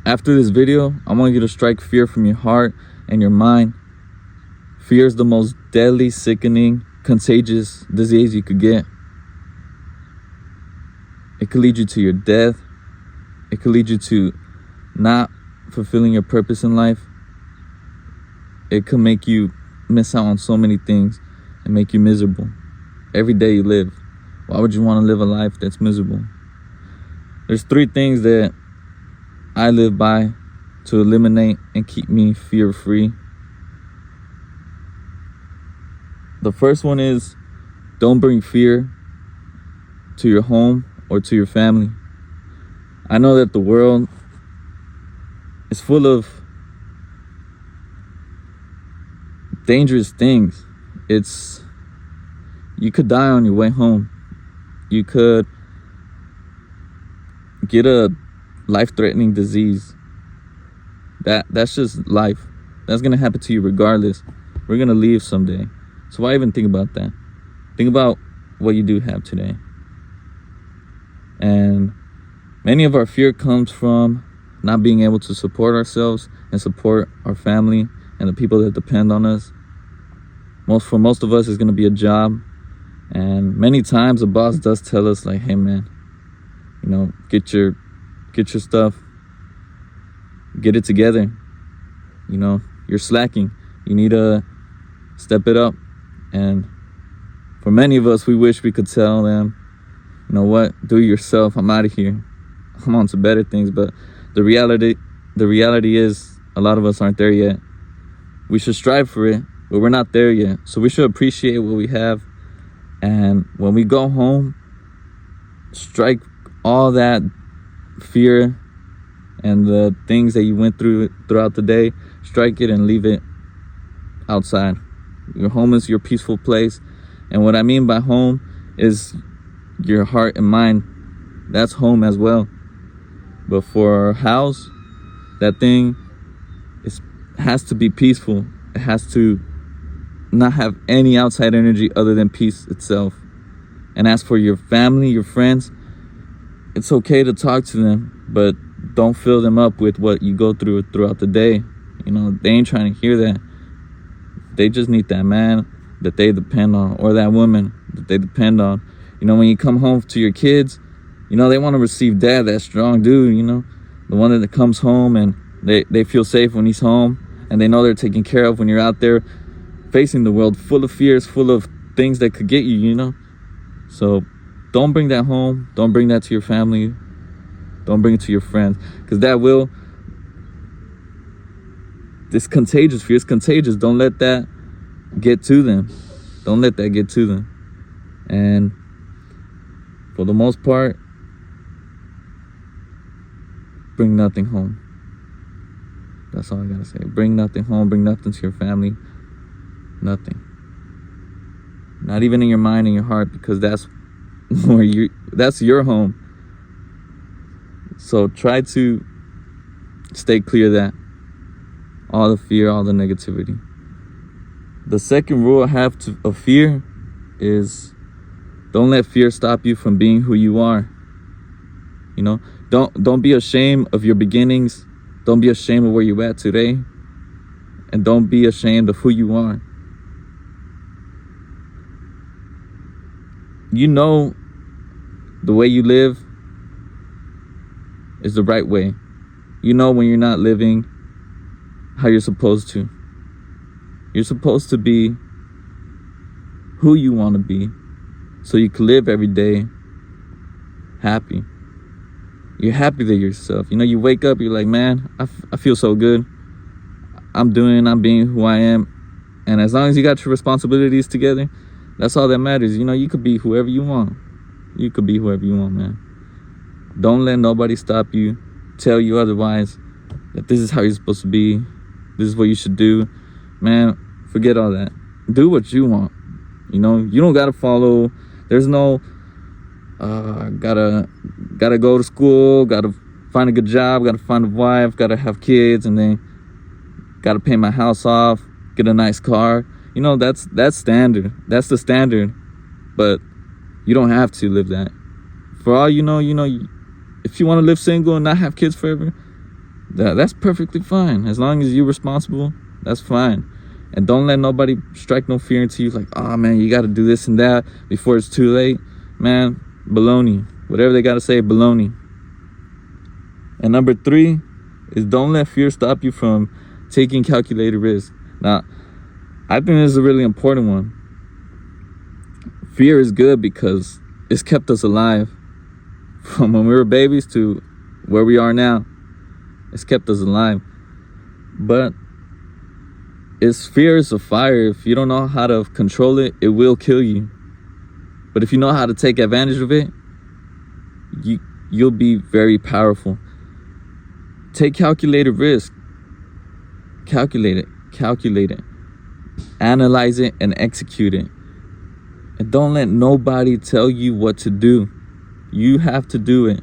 After this video, I want you to strike fear from your heart and your mind. Fear is the most deadly, sickening, contagious disease you could get. It could lead you to your death. It could lead you to not fulfilling your purpose in life. It could make you miss out on so many things and make you miserable every day you live. Why would you want to live a life that's miserable? There's 3 things that I live by to eliminate and keep me fear-free. The first one is, don't bring fear to your home or to your family. I know that the world is full of dangerous things. You could die on your way home. You could get a life-threatening disease. That's just life. That's gonna happen to you regardless. We're gonna leave someday. So why even think about that? Think about what you do have today. And many of our fear comes from not being able to support ourselves and support our family and the people that depend on us. For most of us, it's gonna be a job. And many times a boss does tell us, like, hey man, get your stuff, get it together. You're slacking. You need to step it up. And for many of us, we wish we could tell them, you know what, do it yourself. I'm out of here. I'm on to better things. But the reality is, a lot of us aren't there yet. We should strive for it, but we're not there yet. So we should appreciate what we have. And when we go home, strike all that fear and the things that you went through throughout the day, strike it and leave it outside. Your home is your peaceful place. And what I mean by home is your heart and mind. That's home as well. But for our house, that thing has to be peaceful. It has to not have any outside energy other than peace itself. And as for your family, your friends, it's okay to talk to them, but don't fill them up with what you go through throughout the day. They ain't trying to hear that. They just need that man that they depend on, or that woman that they depend on. When you come home to your kids, they want to receive dad, that strong dude, the one that comes home and they feel safe when he's home, and they know they're taken care of when you're out there facing the world full of fears, full of things that could get you, So don't bring that home. Don't bring that to your family. Don't bring it to your friends, because it's contagious. Fear is contagious. Don't let that get to them. Don't let that get to them. And for the most part, bring nothing home. That's all I gotta say. Bring nothing home. Bring nothing to your family. Nothing. Not even in your mind and your heart, because that's your home. So try to stay clear of that. All the fear, all the negativity. The second rule I have of fear is, don't let fear stop you from being who you are. Don't be ashamed of your beginnings. Don't be ashamed of where you're at today. And don't be ashamed of who you are. The way you live is the right way. When you're not living how you're supposed to. You're supposed to be who you want to be, so you can live every day happy. You're happy that you're yourself. You wake up, you're like, man, I feel so good. I'm being who I am. And as long as you got your responsibilities together, that's all that matters. You could be whoever you want. You could be whoever you want, man. Don't let nobody stop you, tell you otherwise, that this is how you're supposed to be. This is what you should do. Man, forget all that. Do what you want. You don't gotta follow. There's no gotta go to school, gotta find a good job, gotta find a wife, gotta have kids, and then gotta pay my house off, get a nice car. That's standard. That's the standard. But you don't have to live that. For all if you want to live single and not have kids forever, That's perfectly fine. As long as you're responsible, that's fine. And don't let nobody strike no fear into you like, oh man, you got to do this and that before it's too late. Man, baloney. Whatever they got to say, baloney. And number 3 is don't let fear stop you from taking calculated risks. Now, I think this is a really important one. Fear is good because it's kept us alive from when we were babies to where we are now. It's kept us alive. But fear is a fire. If you don't know how to control it, it will kill you. But if you know how to take advantage of it, you'll be very powerful. Take calculated risk. Calculate it. Analyze it and execute it. And don't let nobody tell you what to do. You have to do it.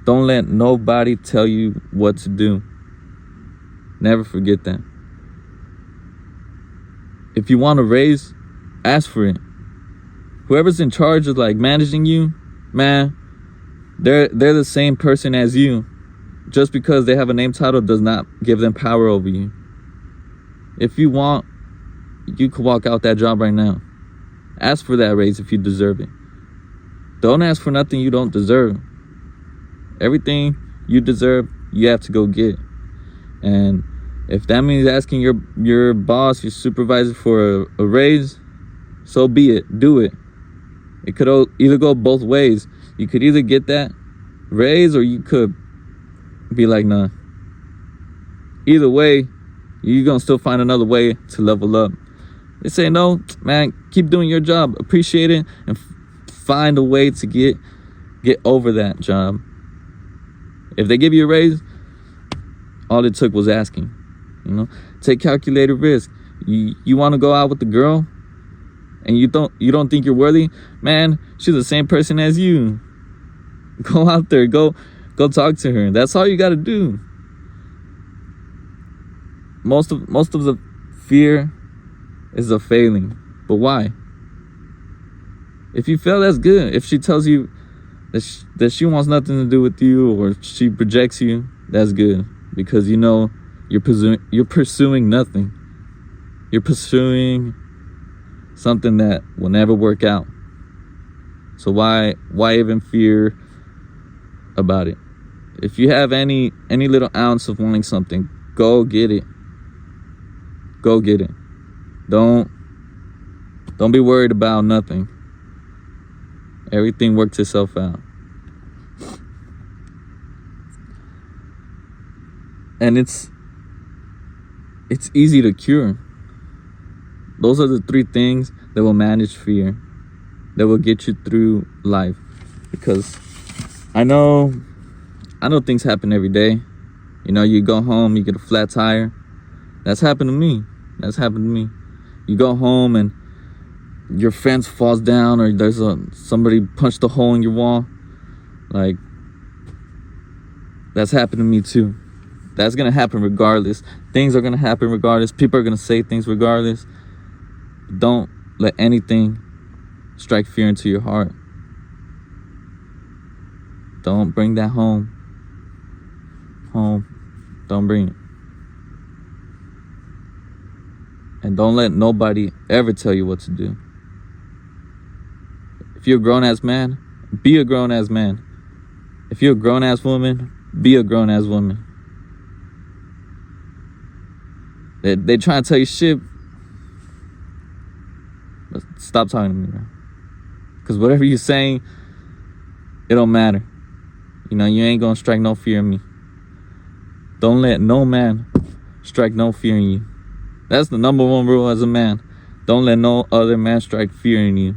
Don't let nobody tell you what to do. Never forget that. If you want a raise, ask for it. Whoever's in charge of like managing you, man, they're the same person as you. Just because they have a name title does not give them power over you. If you want, you could walk out that job right now. Ask for that raise if you deserve it. Don't ask for nothing you don't deserve. Everything you deserve, you have to go get. And if that means asking your boss, your supervisor for a raise, so be it. Do it. It could either go both ways. You could either get that raise or you could be like, nah. Either way, you're going to still find another way to level up. They say, no, man, keep doing your job. Appreciate it and find a way to get over that job. If they give you a raise, all it took was asking. You know, take calculated risk. You want to go out with the girl and you don't think you're worthy? Man, she's the same person as you. Go out there, go talk to her. That's all you got to do. Most of the fear is of failing. But why? If you fail, that's good. If she tells you that she wants nothing to do with you or she projects you, that's good. Because you know you're pursuing nothing. You're pursuing something that will never work out. So why even fear about it? If you have any little ounce of wanting something, go get it. Go get it. Don't be worried about nothing. Everything works itself out. And it's easy to cure. Those are the 3 things that will manage fear, that will get you through life. Because I know things happen every day. You know, you go home, you get a flat tire. That's happened to me. You go home and your fence falls down, or there's somebody punched a hole in your wall. Like, that's happened to me too. That's gonna happen regardless. Things are gonna happen regardless. People are gonna say things regardless. Don't let anything strike fear into your heart. Don't bring that home. Don't bring it. And don't let nobody ever tell you what to do. If you're a grown-ass man, be a grown-ass man. If you're a grown-ass woman, be a grown-ass woman. They try to tell you shit. But stop talking to me, bro. Because whatever you're saying, it don't matter. You know, you ain't gonna strike no fear in me. Don't let no man strike no fear in you. That's the number 1 rule as a man. Don't let no other man strike fear in you.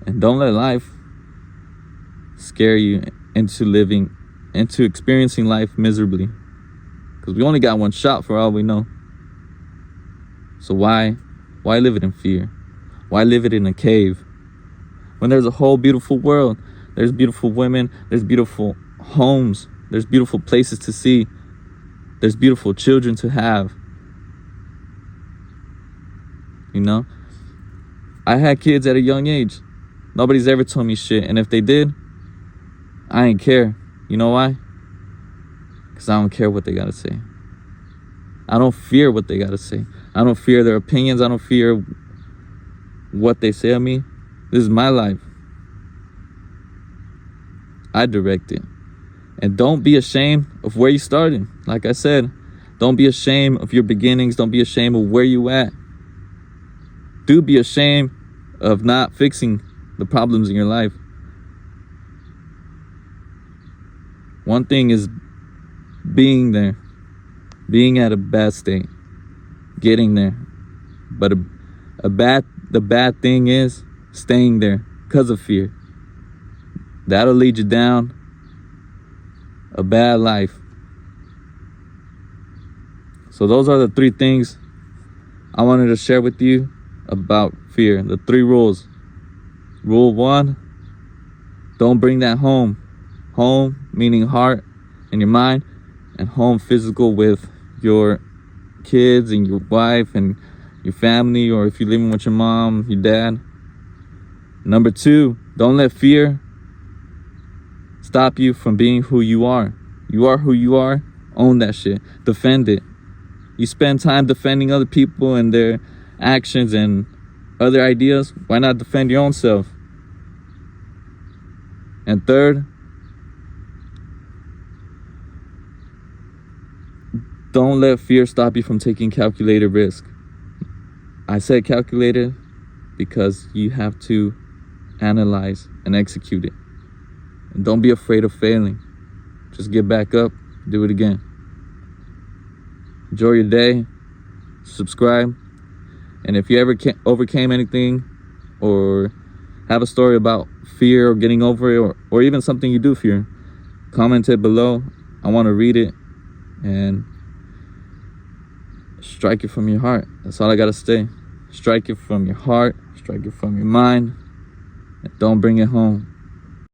And don't let life scare you into experiencing life miserably. Because we only got 1 shot for all we know. So why live it in fear? Why live it in a cave? When there's a whole beautiful world. There's beautiful women. There's beautiful homes. There's beautiful places to see. There's beautiful children to have. You know? I had kids at a young age. Nobody's ever told me shit. And if they did, I ain't care. You know why? Because I don't care what they gotta say. I don't fear what they gotta say. I don't fear their opinions. I don't fear what they say of me. This is my life. I direct it. And don't be ashamed of where you started. Like I said, don't be ashamed of your beginnings. Don't be ashamed of where you at. Do be ashamed of not fixing the problems in your life. One thing is being there, being at a bad state, getting there. But the bad thing is staying there because of fear. That'll lead you down a bad life. So those are the 3 things I wanted to share with you about fear. The 3 rules. Rule 1, don't bring that home. Home meaning heart and your mind, and home physical with your kids and your wife and your family, or if you're living with your mom, your dad. Number 2, don't let fear stop you from being who you are. You are who you are. Own that shit. Defend it. You spend time defending other people and their actions and other ideas. Why not defend your own self? And 3rd, don't let fear stop you from taking calculated risk. I said calculated because you have to analyze and execute it. And don't be afraid of failing. Just get back up, do it again. Enjoy your day. Subscribe. And if you ever overcame anything, or have a story about fear or getting over it, or even something you do fear, comment it below. I want to read it and strike it from your heart. That's all I gotta say. Strike it from your heart, strike it from your mind, and don't bring it home.